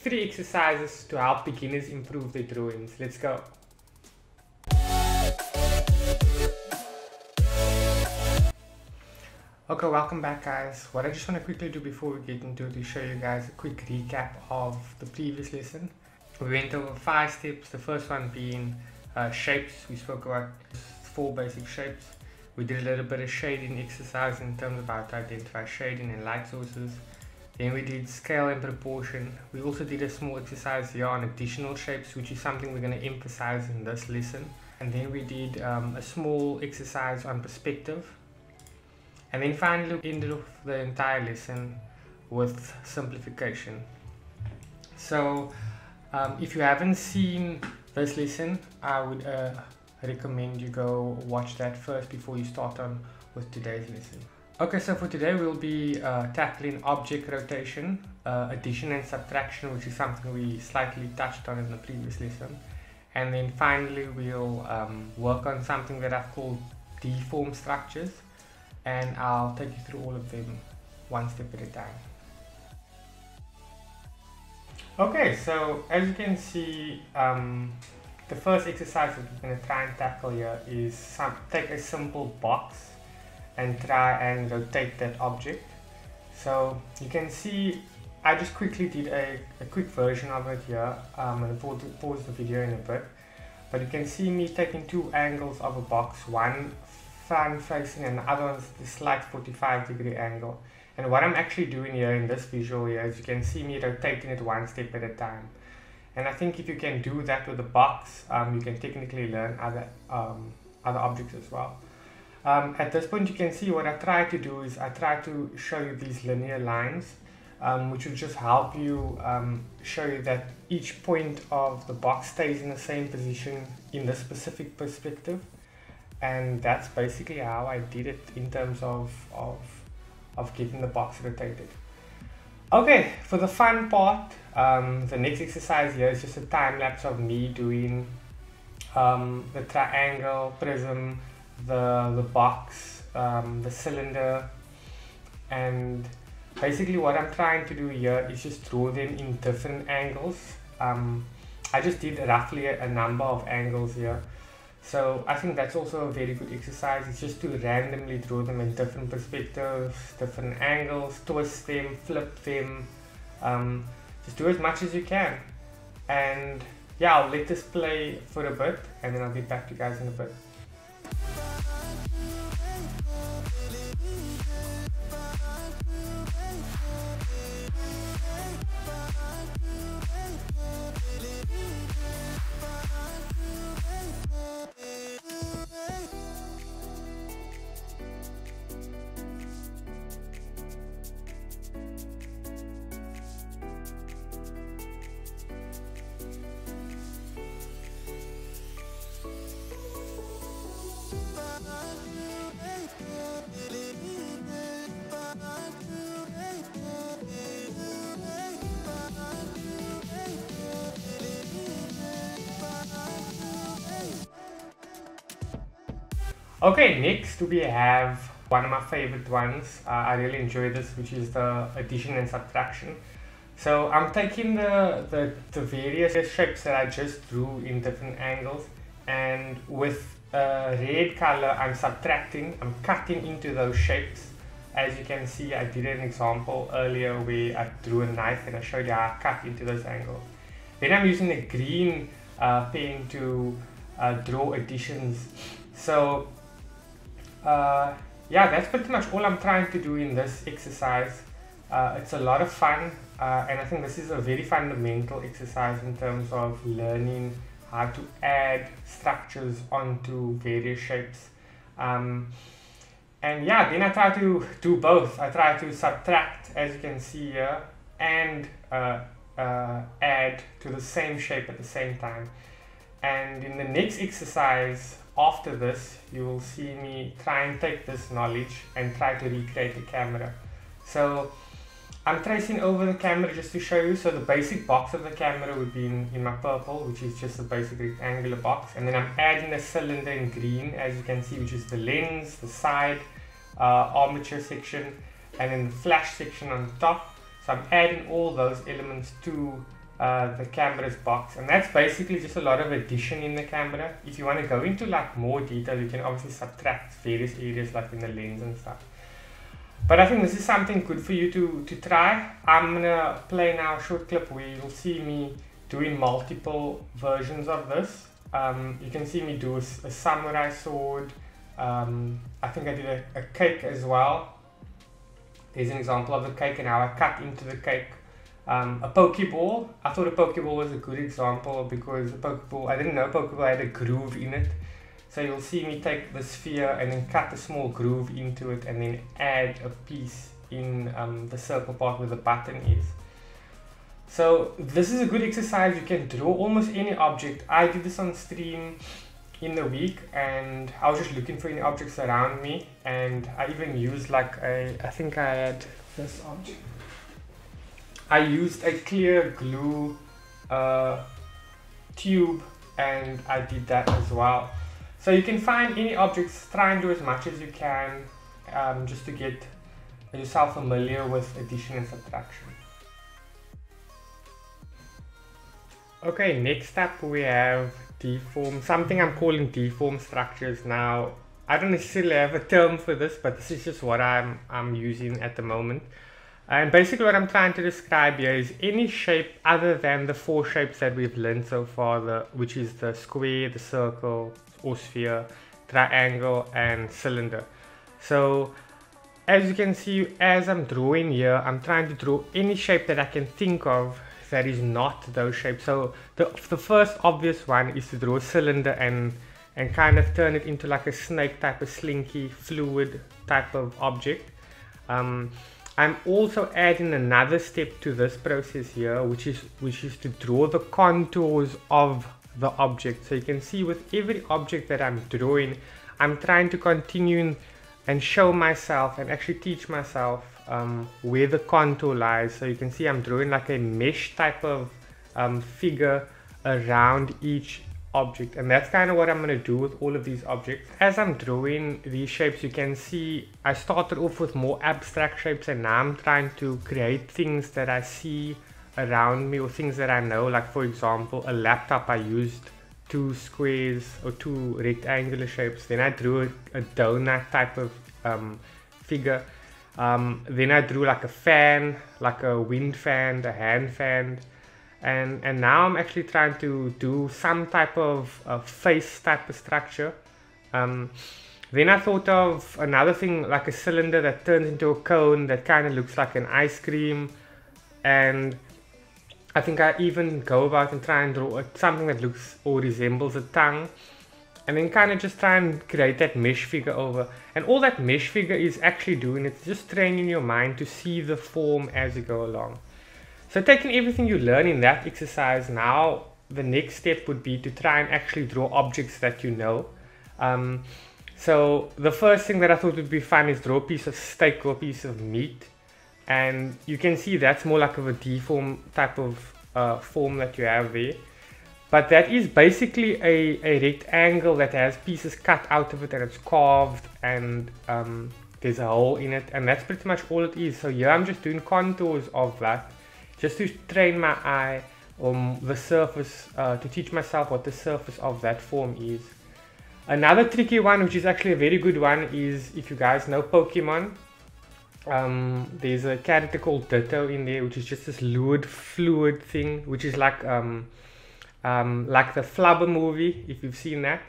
3 exercises to help beginners improve their drawings. Let's go. Okay, welcome back guys. What I just want to quickly do before we get into it is show you guys a quick recap of the previous lesson. We went over 5 steps, the first one being shapes. We spoke about 4 basic shapes. We did a little bit of shading exercise in terms of how to identify shading and light sources. Then we did scale and proportion. We also did a small exercise here on additional shapes, which is something we're going to emphasize in this lesson. And then we did a small exercise on perspective. And then finally we ended off the entire lesson with simplification. So if you haven't seen this lesson, I would recommend you go watch that first before you start on with today's lesson. Okay, so for today we'll be tackling object rotation, addition and subtraction, which is something we slightly touched on in the previous lesson. And then finally we'll work on something that I've called deformed structures, and I'll take you through all of them one step at a time. Okay, so as you can see, the first exercise that we're going to try and tackle here is take a simple box and try and rotate that object. So you can see I just quickly did a quick version of it here. I'm going to pause the video in a bit, but you can see me taking 2 angles of a box, one front facing and the other one's the slight 45-degree angle. And what I'm actually doing here in this visual here is you can see me rotating it one step at a time. And I think if you can do that with a box, you can technically learn other objects as well. At this point you can see what I try to do is I try to show you these linear lines, which will just help you show you that each point of the box stays in the same position in this specific perspective. And that's basically how I did it in terms of getting the box rotated. Okay, for the fun part, the next exercise here is just a time lapse of me doing the triangle, prism, the box, the cylinder, and basically what I'm trying to do here is just draw them in different angles. I just did roughly a number of angles here. So I think that's also a very good exercise. It's just to randomly draw them in different perspectives, different angles, twist them, flip them. Just do as much as you can. And yeah, I'll let this play for a bit and then I'll get back to you guys in a bit. Okay, next we have one of my favorite ones. I really enjoy this, which is the addition and subtraction. So I'm taking the various shapes that I just drew in different angles, and with red color I'm subtracting, I'm cutting into those shapes. As you can see, I did an example earlier where I drew a knife and I showed you how I cut into those angles. Then I'm using a green pen to draw additions. So yeah, that's pretty much all I'm trying to do in this exercise. It's a lot of fun, and I think this is a very fundamental exercise in terms of learning how to add structures onto various shapes. And yeah, then I try to do both. I try to subtract, as you can see here, and add to the same shape at the same time. And in the next exercise after this, you will see me try and take this knowledge and try to recreate the camera. So I'm tracing over the camera just to show you. So the basic box of the camera would be in my purple, which is just a basic rectangular box. And then I'm adding a cylinder in green, as you can see, which is the lens, the side, armature section, and then the flash section on top. So I'm adding all those elements to the camera's box, and that's basically just a lot of addition in the camera. If you want to go into like more detail, you can obviously subtract various areas like in the lens and stuff. But I think this is something good for you to try. I'm gonna play now a short clip where you'll see me doing multiple versions of this. You can see me do a samurai sword. I think I did a cake as well. There's an example of the cake and how I cut into the cake. A pokeball. I thought a pokeball was a good example because a pokeball, I didn't know pokeball had a groove in it. So you'll see me take the sphere and then cut a small groove into it and then add a piece in the circle part where the button is. So this is a good exercise. You can draw almost any object. I did this on stream in the week and I was just looking for any objects around me, and I even used like I think I had this object. I used a clear glue tube and I did that as well. So you can find any objects, try and do as much as you can just to get yourself familiar with addition and subtraction. Okay, next up we have deform, something I'm calling deformed structures. Now, I don't necessarily have a term for this, but this is just what I'm using at the moment. And basically what I'm trying to describe here is any shape other than the 4 shapes that we've learned so far, which is the square, the circle or sphere, triangle and cylinder. So as you can see, as I'm drawing here, I'm trying to draw any shape that I can think of that is not those shapes. So the first obvious one is to draw a cylinder and kind of turn it into like a snake type of slinky fluid type of object. I'm also adding another step to this process here, which is to draw the contours of the object. So you can see with every object that I'm drawing, I'm trying to continue and show myself and actually teach myself where the contour lies. So you can see I'm drawing like a mesh type of figure around each object, and that's kind of what I'm going to do with all of these objects. As I'm drawing these shapes, you can see I started off with more abstract shapes, and now I'm trying to create things that I see around me or things that I know. Like for example, a laptop, I used 2 squares or 2 rectangular shapes. Then I drew a donut type of figure. Then I drew like a fan, like a wind fan, a hand fan. And now I'm actually trying to do some type of face type of structure. Then I thought of another thing, like a cylinder that turns into a cone that kind of looks like an ice cream. And I think I even go about and try and draw something that looks or resembles a tongue. And then kind of just try and create that mesh figure over. And all that mesh figure is actually doing, it's just training your mind to see the form as you go along. So taking everything you learn in that exercise, now the next step would be to try and actually draw objects that you know. So the first thing that I thought would be fun is draw a piece of steak or a piece of meat. And you can see that's more like of a deformed type of form that you have there. But that is basically a rectangle that has pieces cut out of it and it's carved and there's a hole in it. And that's pretty much all it is. So here I'm just doing contours of that, just to train my eye on the surface, to teach myself what the surface of that form is. Another tricky one, which is actually a very good one, is if you guys know Pokemon, there's a character called Ditto in there, which is just this fluid thing, which is like the Flubber movie, if you've seen that.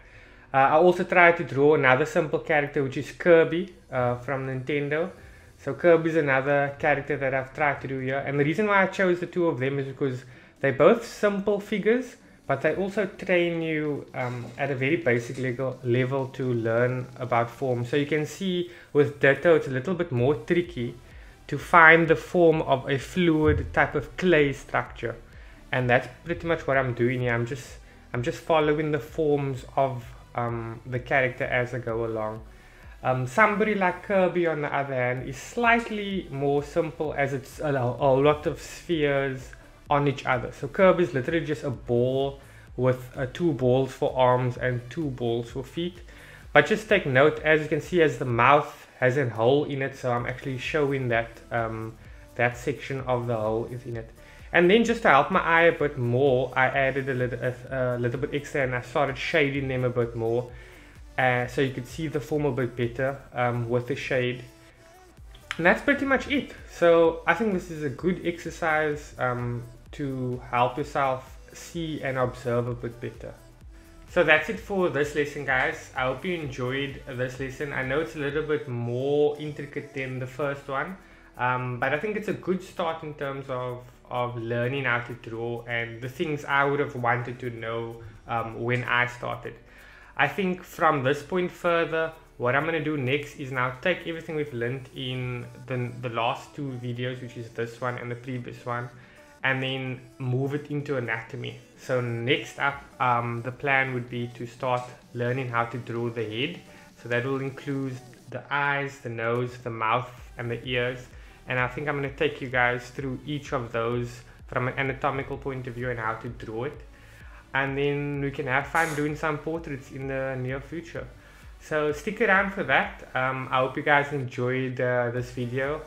I also tried to draw another simple character, which is Kirby from Nintendo. So Kirby is another character that I've tried to do here. And the reason why I chose the 2 of them is because they're both simple figures, but they also train you at a very basic level to learn about form. So you can see with Ditto, it's a little bit more tricky to find the form of a fluid type of clay structure. And that's pretty much what I'm doing here. I'm just following the forms of the character as I go along. Somebody like Kirby, on the other hand, is slightly more simple, as it's a lot of spheres on each other. So Kirby is literally just a ball with 2 balls for arms and 2 balls for feet. But just take note, as you can see, as the mouth has a hole in it, so I'm actually showing that that section of the hole is in it. And then just to help my eye a bit more, I added a little bit extra, and I started shading them a bit more, so you could see the form a bit better with the shade. And that's pretty much it. So I think this is a good exercise to help yourself see and observe a bit better. So that's it for this lesson, guys. I hope you enjoyed this lesson. I know it's a little bit more intricate than the first one, but I think it's a good start in terms of learning how to draw and the things I would have wanted to know when I started. I think from this point further, what I'm going to do next is now take everything we've learned in the last two videos, which is this one and the previous one, and then move it into anatomy. So next up, the plan would be to start learning how to draw the head. So that will include the eyes, the nose, the mouth, and the ears. And I think I'm going to take you guys through each of those from an anatomical point of view and how to draw it. And then we can have fun doing some portraits in the near future. So stick around for that. I hope you guys enjoyed this video.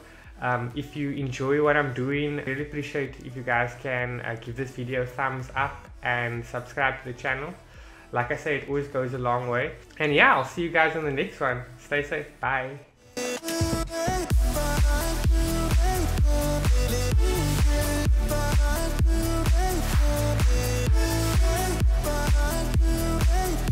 If you enjoy what I'm doing, I really appreciate if you guys can give this video a thumbs up and subscribe to the channel. Like I say, it always goes a long way. And yeah, I'll see you guys in the next one. Stay safe. Bye.